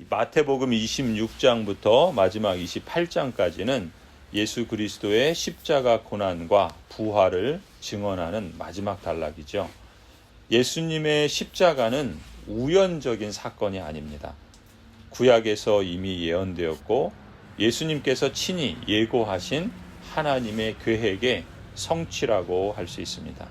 마태복음 26장부터 마지막 28장까지는 예수 그리스도의 십자가 고난과 부활을 증언하는 마지막 단락이죠. 예수님의 십자가는 우연적인 사건이 아닙니다. 구약에서 이미 예언되었고 예수님께서 친히 예고하신 하나님의 계획의 성취라고 할 수 있습니다.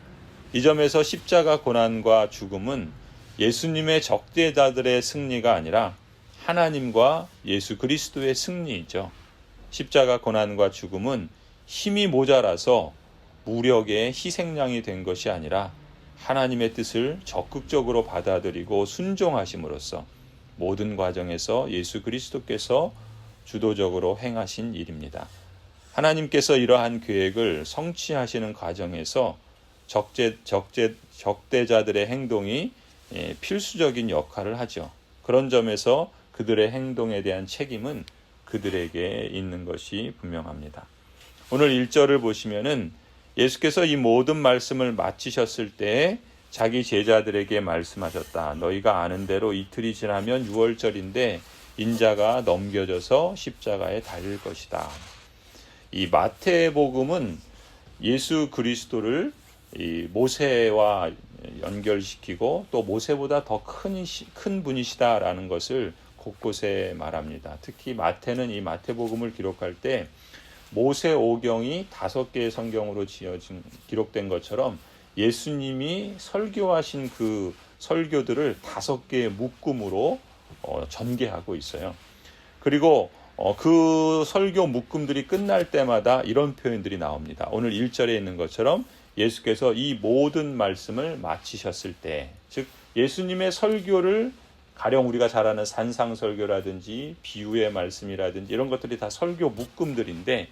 이 점에서 십자가 고난과 죽음은 예수님의 적대자들의 승리가 아니라 하나님과 예수 그리스도의 승리이죠. 십자가 고난과 죽음은 힘이 모자라서 무력의 희생양이 된 것이 아니라 하나님의 뜻을 적극적으로 받아들이고 순종하심으로써 모든 과정에서 예수 그리스도께서 주도적으로 행하신 일입니다. 하나님께서 이러한 계획을 성취하시는 과정에서 적대자들의 행동이 필수적인 역할을 하죠. 그런 점에서 그들의 행동에 대한 책임은 그들에게 있는 것이 분명합니다. 오늘 1절을 보시면은 예수께서 이 모든 말씀을 마치셨을 때 자기 제자들에게 말씀하셨다. 너희가 아는 대로 이틀이 지나면 유월절인데 인자가 넘겨져서 십자가에 달릴 것이다. 이 마태복음은 예수 그리스도를 이 모세와 연결시키고 또 모세보다 더 큰 분이시다라는 것을 곳곳에 말합니다. 특히 마태는 이 마태복음을 기록할 때 모세 오경이 5개의 성경으로 기록된 것처럼 예수님이 설교하신 그 설교들을 5개의 묶음으로 전개하고 있어요. 그리고 그 설교 묶음들이 끝날 때마다 이런 표현들이 나옵니다. 오늘 1절에 있는 것처럼 예수께서 이 모든 말씀을 마치셨을 때, 즉 예수님의 설교를 가령 우리가 잘 아는 산상설교라든지 비유의 말씀이라든지 이런 것들이 다 설교 묶음들인데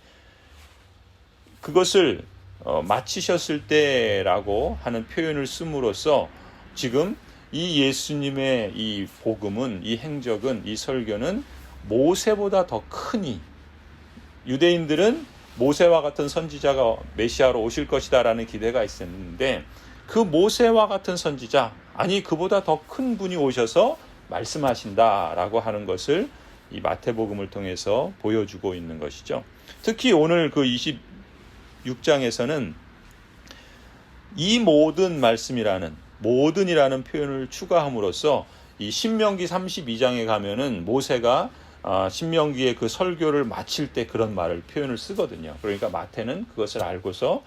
그것을 마치셨을 때라고 하는 표현을 씀으로써 지금 이 예수님의 이 복음은, 이 행적은, 이 설교는 모세보다 더 크니 유대인들은 모세와 같은 선지자가 메시아로 오실 것이다 라는 기대가 있었는데 그 모세와 같은 선지자, 아니 그보다 더 큰 분이 오셔서 말씀하신다라고 하는 것을 이 마태복음을 통해서 보여주고 있는 것이죠. 특히 오늘 그 26장에서는 이 모든 말씀이라는 모든이라는 표현을 추가함으로써 이 신명기 32장에 가면은 모세가 신명기의 그 설교를 마칠 때 그런 표현을 쓰거든요. 그러니까 마태는 그것을 알고서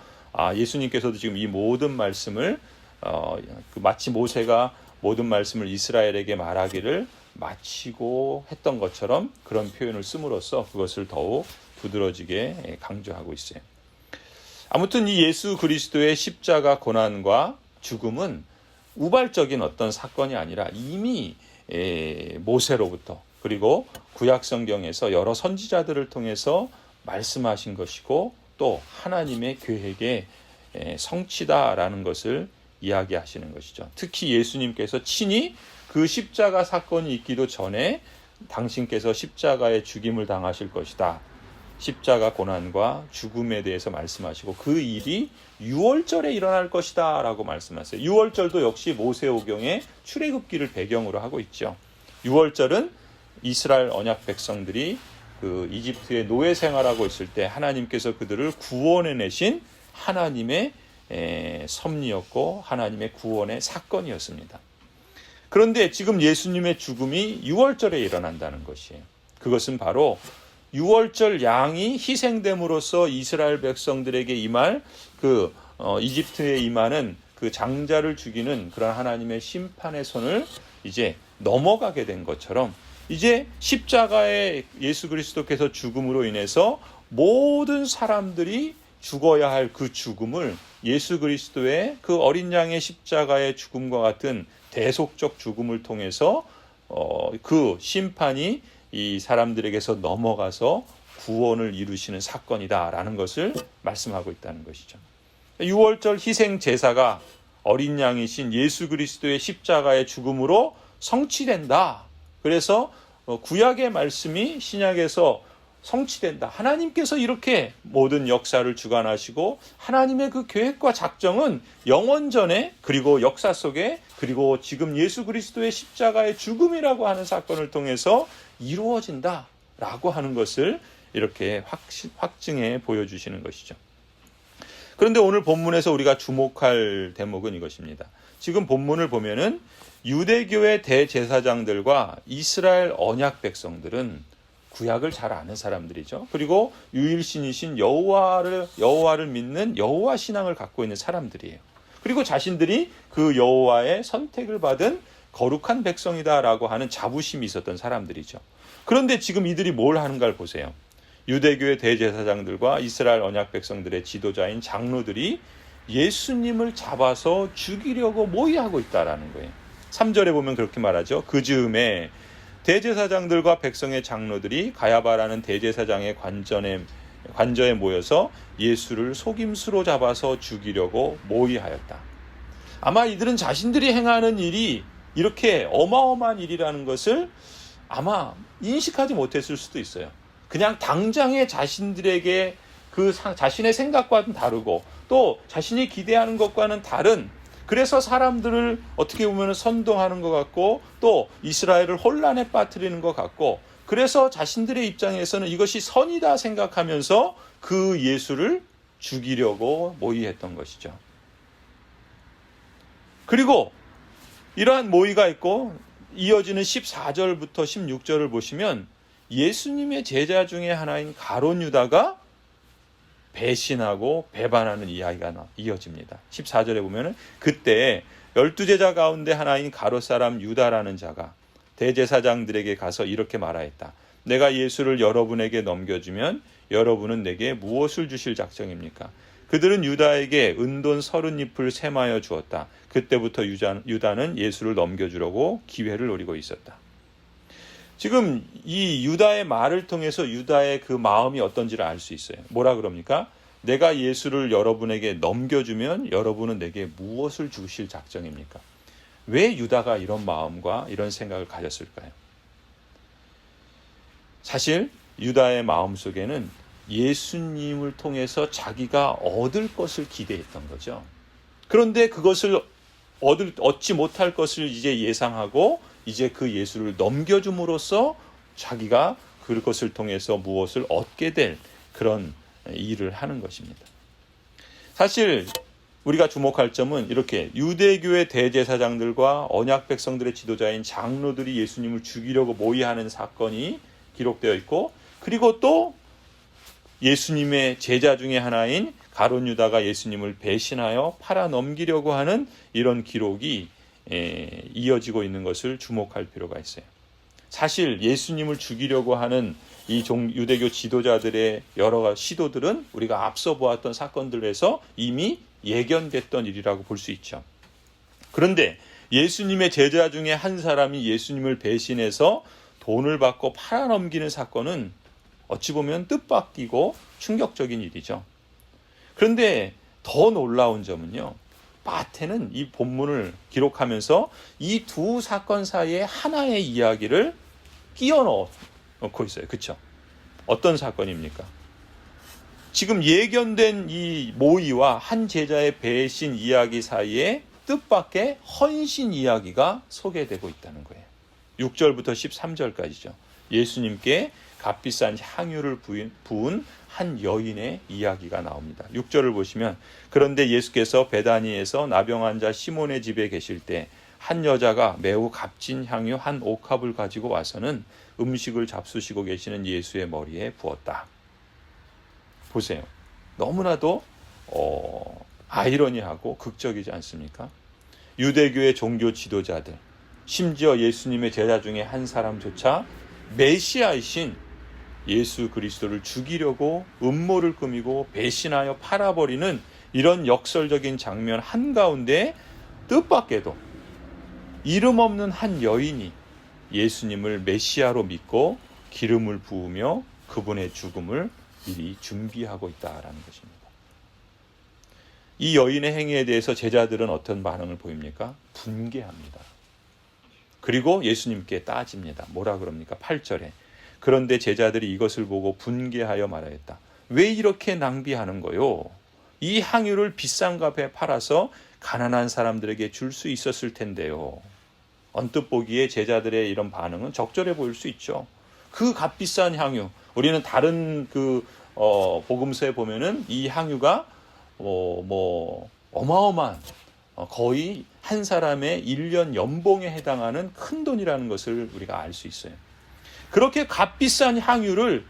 예수님께서도 지금 이 모든 말씀을 마치 모세가 모든 말씀을 이스라엘에게 말하기를 마치고 했던 것처럼 그런 표현을 씀으로써 그것을 더욱 두드러지게 강조하고 있어요. 아무튼 이 예수 그리스도의 십자가 고난과 죽음은 우발적인 어떤 사건이 아니라 이미 모세로부터 그리고 구약 성경에서 여러 선지자들을 통해서 말씀하신 것이고 또 하나님의 계획의 성취다라는 것을 이야기하시는 것이죠. 특히 예수님께서 친히 그 십자가 사건이 있기도 전에 당신께서 십자가의 죽임을 당하실 것이다. 십자가 고난과 죽음에 대해서 말씀하시고 그 일이 유월절에 일어날 것이다 라고 말씀하세요. 유월절도 역시 모세오경의 출애굽기를 배경으로 하고 있죠. 유월절은 이스라엘 언약 백성들이 그 이집트에 노예 생활하고 있을 때 하나님께서 그들을 구원해내신 하나님의 섭리였고 하나님의 구원의 사건이었습니다. 그런데 지금 예수님의 죽음이 유월절에 일어난다는 것이에요. 그것은 바로 유월절 양이 희생됨으로써 이스라엘 백성들에게 임할 이집트에 임하는 그 장자를 죽이는 그런 하나님의 심판의 손을 이제 넘어가게 된 것처럼 이제 십자가에 예수 그리스도께서 죽음으로 인해서 모든 사람들이 죽어야 할 그 죽음을 예수 그리스도의 그 어린 양의 십자가의 죽음과 같은 대속적 죽음을 통해서 그 심판이 이 사람들에게서 넘어가서 구원을 이루시는 사건이다라는 것을 말씀하고 있다는 것이죠. 유월절 희생 제사가 어린 양이신 예수 그리스도의 십자가의 죽음으로 성취된다. 그래서 구약의 말씀이 신약에서 성취된다. 하나님께서 이렇게 모든 역사를 주관하시고 하나님의 그 계획과 작정은 영원전에 그리고 역사 속에 그리고 지금 예수 그리스도의 십자가의 죽음이라고 하는 사건을 통해서 이루어진다라고 하는 것을 이렇게 확증해 보여주시는 것이죠. 그런데 오늘 본문에서 우리가 주목할 대목은 이것입니다. 지금 본문을 보면은 유대교의 대제사장들과 이스라엘 언약 백성들은 구약을 잘 아는 사람들이죠. 그리고 유일신이신 여호와를 믿는 여호와 신앙을 갖고 있는 사람들이에요. 그리고 자신들이 그 여호와의 선택을 받은 거룩한 백성이다라고 하는 자부심이 있었던 사람들이죠. 그런데 지금 이들이 뭘 하는가를 보세요. 유대교의 대제사장들과 이스라엘 언약 백성들의 지도자인 장로들이 예수님을 잡아서 죽이려고 모의하고 있다라는 거예요. 3절에 보면 그렇게 말하죠. 그 즈음에 대제사장들과 백성의 장로들이 가야바라는 대제사장의 관저에 모여서 예수를 속임수로 잡아서 죽이려고 모의하였다. 아마 이들은 자신들이 행하는 일이 이렇게 어마어마한 일이라는 것을 아마 인식하지 못했을 수도 있어요. 그냥 당장에 자신들에게 자신의 생각과는 다르고 또 자신이 기대하는 것과는 다른, 그래서 사람들을 어떻게 보면 선동하는 것 같고 또 이스라엘을 혼란에 빠뜨리는 것 같고, 그래서 자신들의 입장에서는 이것이 선이다 생각하면서 그 예수를 죽이려고 모의했던 것이죠. 그리고 이러한 모의가 있고 이어지는 14절부터 16절을 보시면 예수님의 제자 중에 하나인 가룟 유다가 배신하고 배반하는 이야기가 이어집니다. 14절에 보면은 그때 12제자 가운데 하나인 가롯 사람 유다라는 자가 대제사장들에게 가서 이렇게 말하였다. 내가 예수를 여러분에게 넘겨주면 여러분은 내게 무엇을 주실 작정입니까? 그들은 유다에게 은돈 30잎을 셈하여 주었다. 그때부터 유다는 예수를 넘겨주려고 기회를 노리고 있었다. 지금 이 유다의 말을 통해서 유다의 그 마음이 어떤지를 알 수 있어요. 뭐라 그럽니까? 내가 예수를 여러분에게 넘겨주면 여러분은 내게 무엇을 주실 작정입니까? 왜 유다가 이런 마음과 이런 생각을 가졌을까요? 사실 유다의 마음속에는 예수님을 통해서 자기가 얻을 것을 기대했던 거죠. 그런데 그것을 얻지 못할 것을 이제 예상하고 이제 그 예수를 넘겨줌으로써 자기가 그것을 통해서 무엇을 얻게 될 그런 일을 하는 것입니다. 사실 우리가 주목할 점은 이렇게 유대교의 대제사장들과 언약 백성들의 지도자인 장로들이 예수님을 죽이려고 모의하는 사건이 기록되어 있고, 그리고 또 예수님의 제자 중에 하나인 가룟 유다가 예수님을 배신하여 팔아넘기려고 하는 이런 기록이 이어지고 있는 것을 주목할 필요가 있어요. 사실 예수님을 죽이려고 하는 이 유대교 지도자들의 여러 시도들은 우리가 앞서 보았던 사건들에서 이미 예견됐던 일이라고 볼 수 있죠. 그런데 예수님의 제자 중에 한 사람이 예수님을 배신해서 돈을 받고 팔아넘기는 사건은 어찌 보면 뜻밖이고 충격적인 일이죠. 그런데 더 놀라운 점은요, 마태는 이 본문을 기록하면서 이 두 사건 사이에 하나의 이야기를 끼워 넣고 있어요. 그렇죠? 어떤 사건입니까? 지금 예견된 이 모의와 한 제자의 배신 이야기 사이에 뜻밖의 헌신 이야기가 소개되고 있다는 거예요. 6절부터 13절까지죠. 예수님께 값비싼 향유를 부은 한 여인의 이야기가 나옵니다. 6절을 보시면 그런데 예수께서 베다니에서 나병 환자 시몬의 집에 계실 때 한 여자가 매우 값진 향유 한 옥합을 가지고 와서는 음식을 잡수시고 계시는 예수의 머리에 부었다. 보세요. 너무나도 아이러니하고 극적이지 않습니까? 유대교의 종교 지도자들, 심지어 예수님의 제자 중에 한 사람조차 메시아이신 예수 그리스도를 죽이려고 음모를 꾸미고 배신하여 팔아버리는 이런 역설적인 장면 한가운데 뜻밖에도 이름 없는 한 여인이 예수님을 메시아로 믿고 기름을 부으며 그분의 죽음을 미리 준비하고 있다라는 것입니다. 이 여인의 행위에 대해서 제자들은 어떤 반응을 보입니까? 분개합니다. 그리고 예수님께 따집니다. 뭐라 그럽니까? 8절에 그런데 제자들이 이것을 보고 분개하여 말하였다. 왜 이렇게 낭비하는 거요? 이 향유를 비싼 값에 팔아서 가난한 사람들에게 줄 수 있었을 텐데요. 언뜻 보기에 제자들의 이런 반응은 적절해 보일 수 있죠. 그 값비싼 향유, 우리는 다른 복음서에 보면은 이 향유가 어마어마한 거의 한 사람의 1년 연봉에 해당하는 큰 돈이라는 것을 우리가 알 수 있어요. 그렇게 값비싼 향유를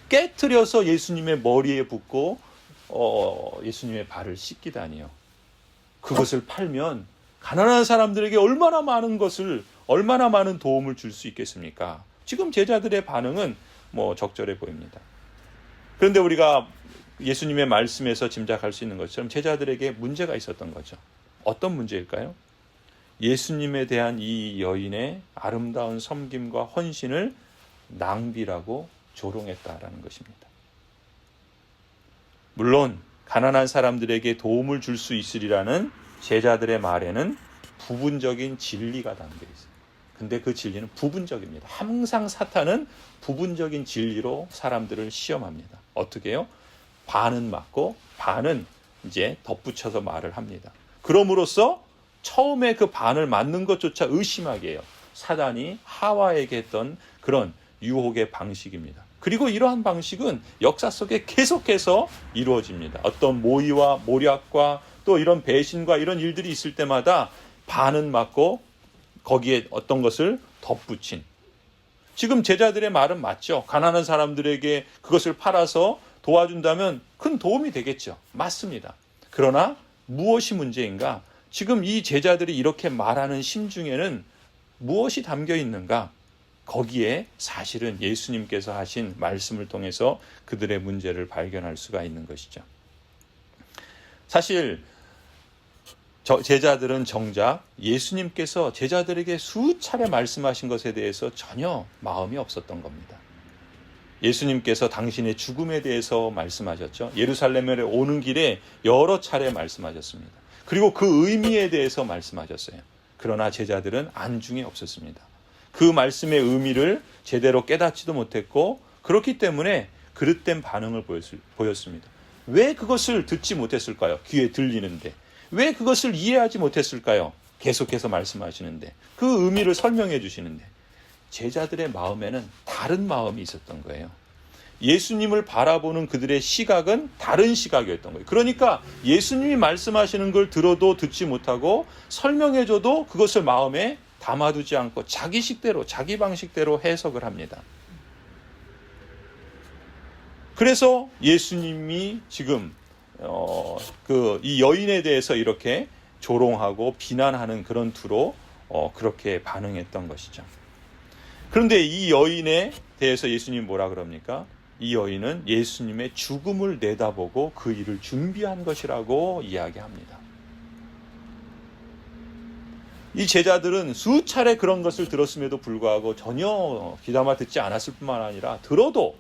깨트려서 예수님의 머리에 붓고 예수님의 발을 씻기다니요. 그것을 팔면 가난한 사람들에게 얼마나 많은 도움을 줄 수 있겠습니까? 지금 제자들의 반응은 적절해 보입니다. 그런데 우리가 예수님의 말씀에서 짐작할 수 있는 것처럼 제자들에게 문제가 있었던 거죠. 어떤 문제일까요? 예수님에 대한 이 여인의 아름다운 섬김과 헌신을 낭비라고 조롱했다라는 것입니다. 물론 가난한 사람들에게 도움을 줄 수 있으리라는 제자들의 말에는 부분적인 진리가 담겨 있어요. 근데 그 진리는 부분적입니다. 항상 사탄은 부분적인 진리로 사람들을 시험합니다. 어떻게 해요? 반은 맞고 반은 이제 덧붙여서 말을 합니다. 그럼으로써 처음에 그 반을 맞는 것조차 의심하게 해요. 사단이 하와에게 했던 그런 유혹의 방식입니다. 그리고 이러한 방식은 역사 속에 계속해서 이루어집니다. 어떤 모의와 모략과 또 이런 배신과 이런 일들이 있을 때마다 반은 맞고 거기에 어떤 것을 덧붙인. 지금 제자들의 말은 맞죠. 가난한 사람들에게 그것을 팔아서 도와준다면 큰 도움이 되겠죠. 맞습니다. 그러나 무엇이 문제인가? 지금 이 제자들이 이렇게 말하는 심중에는 무엇이 담겨 있는가? 거기에 사실은 예수님께서 하신 말씀을 통해서 그들의 문제를 발견할 수가 있는 것이죠. 사실 제자들은 정작 예수님께서 제자들에게 수차례 말씀하신 것에 대해서 전혀 마음이 없었던 겁니다. 예수님께서 당신의 죽음에 대해서 말씀하셨죠. 예루살렘에 오는 길에 여러 차례 말씀하셨습니다. 그리고 그 의미에 대해서 말씀하셨어요. 그러나 제자들은 안중에 없었습니다. 그 말씀의 의미를 제대로 깨닫지도 못했고 그렇기 때문에 그릇된 반응을 보였습니다. 왜 그것을 듣지 못했을까요? 귀에 들리는데. 왜 그것을 이해하지 못했을까요? 계속해서 말씀하시는데. 그 의미를 설명해 주시는데. 제자들의 마음에는 다른 마음이 있었던 거예요. 예수님을 바라보는 그들의 시각은 다른 시각이었던 거예요. 그러니까 예수님이 말씀하시는 걸 들어도 듣지 못하고 설명해줘도 그것을 마음에 담아두지 않고 자기 식대로, 자기 방식대로 해석을 합니다. 그래서 예수님이 지금 이 여인에 대해서 이렇게 조롱하고 비난하는 그런 투로 그렇게 반응했던 것이죠. 그런데 이 여인에 대해서 예수님이 뭐라 그럽니까? 이 여인은 예수님의 죽음을 내다보고 그 일을 준비한 것이라고 이야기합니다. 이 제자들은 수차례 그런 것을 들었음에도 불구하고 전혀 귀담아 듣지 않았을 뿐만 아니라 들어도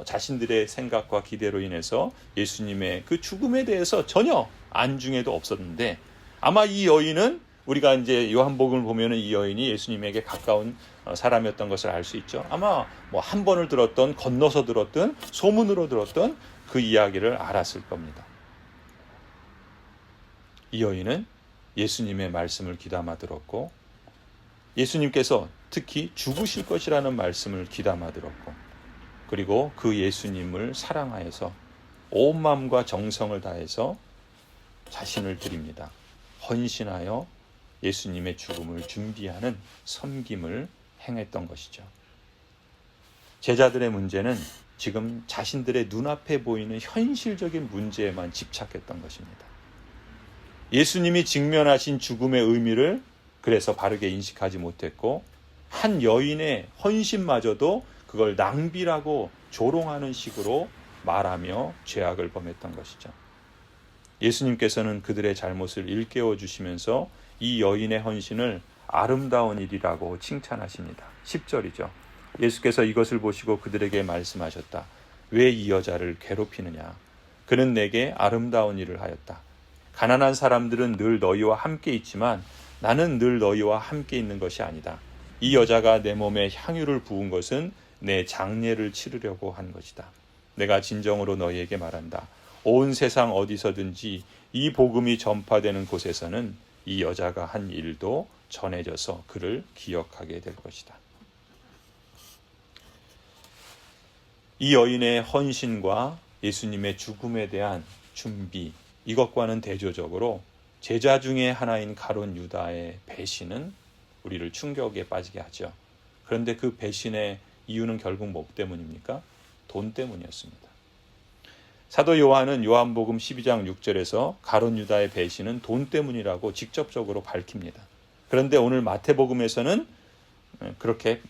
자신들의 생각과 기대로 인해서 예수님의 그 죽음에 대해서 전혀 안중에도 없었는데 아마 이 여인은 우리가 이제 요한복음을 보면은 이 여인이 예수님에게 가까운 사람이었던 것을 알 수 있죠. 아마 한 번을 들었던, 건너서 들었던, 소문으로 들었던 그 이야기를 알았을 겁니다. 이 여인은 예수님의 말씀을 귀담아 들었고 예수님께서 특히 죽으실 것이라는 말씀을 귀담아 들었고 그리고 그 예수님을 사랑하여서 온 마음과 정성을 다해서 자신을 드립니다. 헌신하여 예수님의 죽음을 준비하는 섬김을 행했던 것이죠. 제자들의 문제는 지금 자신들의 눈앞에 보이는 현실적인 문제에만 집착했던 것입니다. 예수님이 직면하신 죽음의 의미를 그래서 바르게 인식하지 못했고 한 여인의 헌신마저도 그걸 낭비라고 조롱하는 식으로 말하며 죄악을 범했던 것이죠. 예수님께서는 그들의 잘못을 일깨워 주시면서 이 여인의 헌신을 아름다운 일이라고 칭찬하십니다. 10절이죠. 예수께서 이것을 보시고 그들에게 말씀하셨다. 왜 이 여자를 괴롭히느냐? 그는 내게 아름다운 일을 하였다. 가난한 사람들은 늘 너희와 함께 있지만 나는 늘 너희와 함께 있는 것이 아니다. 이 여자가 내 몸에 향유를 부은 것은 내 장례를 치르려고 한 것이다. 내가 진정으로 너희에게 말한다. 온 세상 어디서든지 이 복음이 전파되는 곳에서는 이 여자가 한 일도 전해져서 그를 기억하게 될 것이다. 이 여인의 헌신과 예수님의 죽음에 대한 준비, 이것과는 대조적으로 제자 중에 하나인 가룟 유다의 배신은 우리를 충격에 빠지게 하죠. 그런데 그 배신의 이유는 결국 뭐 때문입니까? 돈 때문이었습니다. 사도 요한은 요한복음 12장 6절에서 가룟 유다의 배신은 돈 때문이라고 직접적으로 밝힙니다. 그런데 오늘 마태복음에서는 그렇게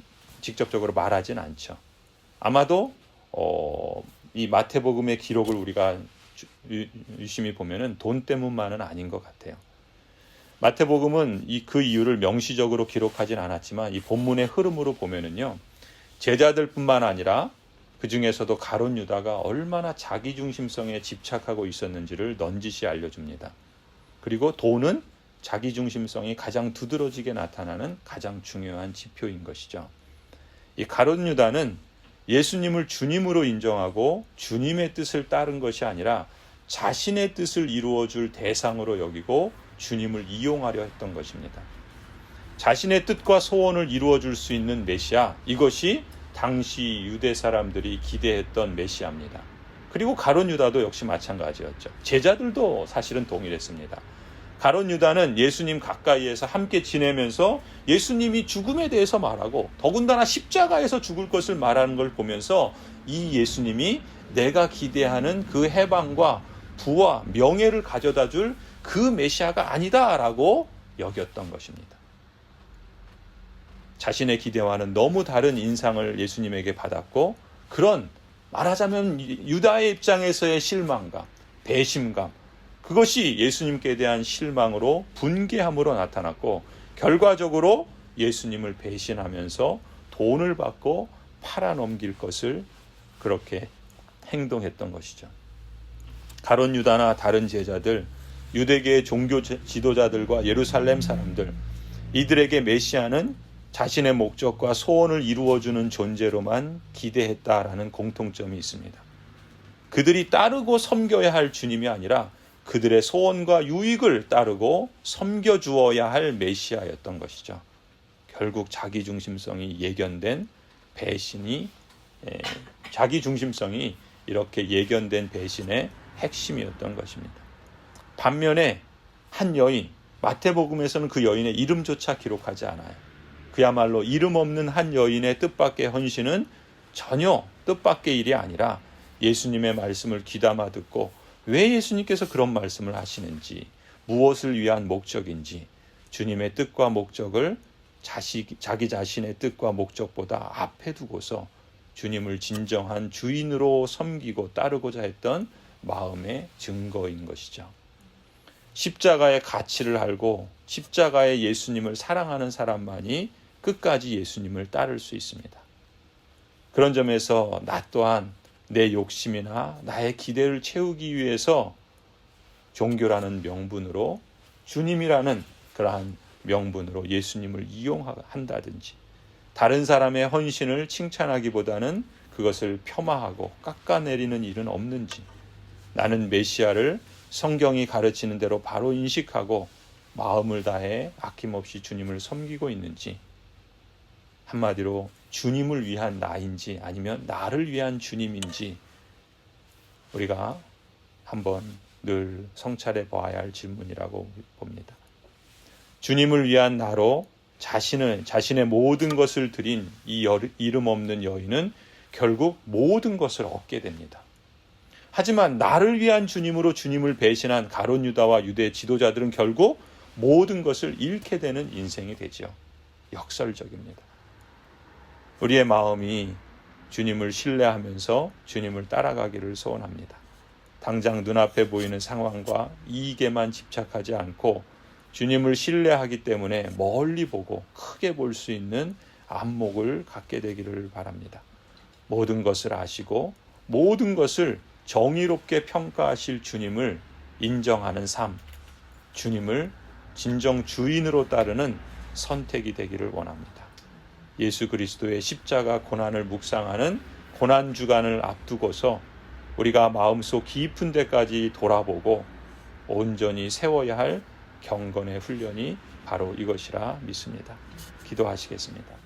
직접적으로 말하진 않죠. 아마도 이 마태복음의 기록을 우리가 유심히 보면은 돈 때문만은 아닌 것 같아요. 마태복음은 그 이유를 명시적으로 기록하진 않았지만 이 본문의 흐름으로 보면은요, 제자들뿐만 아니라 그 중에서도 가룟 유다가 얼마나 자기중심성에 집착하고 있었는지를 넌지시 알려줍니다. 그리고 돈은 자기중심성이 가장 두드러지게 나타나는 가장 중요한 지표인 것이죠. 이 가룟 유다는 예수님을 주님으로 인정하고 주님의 뜻을 따른 것이 아니라 자신의 뜻을 이루어줄 대상으로 여기고 주님을 이용하려 했던 것입니다. 자신의 뜻과 소원을 이루어줄 수 있는 메시아, 이것이 당시 유대 사람들이 기대했던 메시아입니다. 그리고 가룟 유다도 역시 마찬가지였죠. 제자들도 사실은 동일했습니다. 가룟 유다는 예수님 가까이에서 함께 지내면서 예수님이 죽음에 대해서 말하고 더군다나 십자가에서 죽을 것을 말하는 걸 보면서 이 예수님이 내가 기대하는 그 해방과 부와 명예를 가져다 줄 그 메시아가 아니다라고 여겼던 것입니다. 자신의 기대와는 너무 다른 인상을 예수님에게 받았고, 그런 말하자면 유다의 입장에서의 실망감, 배심감, 그것이 예수님께 대한 실망으로 분개함으로 나타났고, 결과적으로 예수님을 배신하면서 돈을 받고 팔아넘길 것을 그렇게 행동했던 것이죠. 가룟 유다나 다른 제자들, 유대계의 종교 지도자들과 예루살렘 사람들, 이들에게 메시아는 자신의 목적과 소원을 이루어주는 존재로만 기대했다라는 공통점이 있습니다. 그들이 따르고 섬겨야 할 주님이 아니라 그들의 소원과 유익을 따르고 섬겨주어야 할 메시아였던 것이죠. 결국 자기중심성이 예견된 배신이, 자기중심성이 이렇게 예견된 배신의 핵심이었던 것입니다. 반면에 한 여인, 마태복음에서는 그 여인의 이름조차 기록하지 않아요. 그야말로 이름 없는 한 여인의 뜻밖의 헌신은 전혀 뜻밖의 일이 아니라 예수님의 말씀을 귀담아 듣고 왜 예수님께서 그런 말씀을 하시는지, 무엇을 위한 목적인지, 주님의 뜻과 목적을 자기 자신의 뜻과 목적보다 앞에 두고서 주님을 진정한 주인으로 섬기고 따르고자 했던 마음의 증거인 것이죠. 십자가의 가치를 알고 십자가의 예수님을 사랑하는 사람만이 끝까지 예수님을 따를 수 있습니다. 그런 점에서 나 또한 내 욕심이나 나의 기대를 채우기 위해서 종교라는 명분으로, 주님이라는 그러한 명분으로 예수님을 이용한다든지, 다른 사람의 헌신을 칭찬하기보다는 그것을 폄하하고 깎아내리는 일은 없는지, 나는 메시아를 성경이 가르치는 대로 바로 인식하고 마음을 다해 아낌없이 주님을 섬기고 있는지, 한마디로 주님을 위한 나인지 아니면 나를 위한 주님인지 우리가 한번 늘 성찰해 보아야 할 질문이라고 봅니다. 주님을 위한 나로 자신의 모든 것을 드린 이 이름 없는 여인은 결국 모든 것을 얻게 됩니다. 하지만 나를 위한 주님으로 주님을 배신한 가룟 유다와 유대 지도자들은 결국 모든 것을 잃게 되는 인생이 되죠. 역설적입니다. 우리의 마음이 주님을 신뢰하면서 주님을 따라가기를 소원합니다. 당장 눈앞에 보이는 상황과 이익에만 집착하지 않고 주님을 신뢰하기 때문에 멀리 보고 크게 볼 수 있는 안목을 갖게 되기를 바랍니다. 모든 것을 아시고 모든 것을 정의롭게 평가하실 주님을 인정하는 삶, 주님을 진정 주인으로 따르는 선택이 되기를 원합니다. 예수 그리스도의 십자가 고난을 묵상하는 고난 주간을 앞두고서 우리가 마음속 깊은 데까지 돌아보고 온전히 세워야 할 경건의 훈련이 바로 이것이라 믿습니다. 기도하시겠습니다.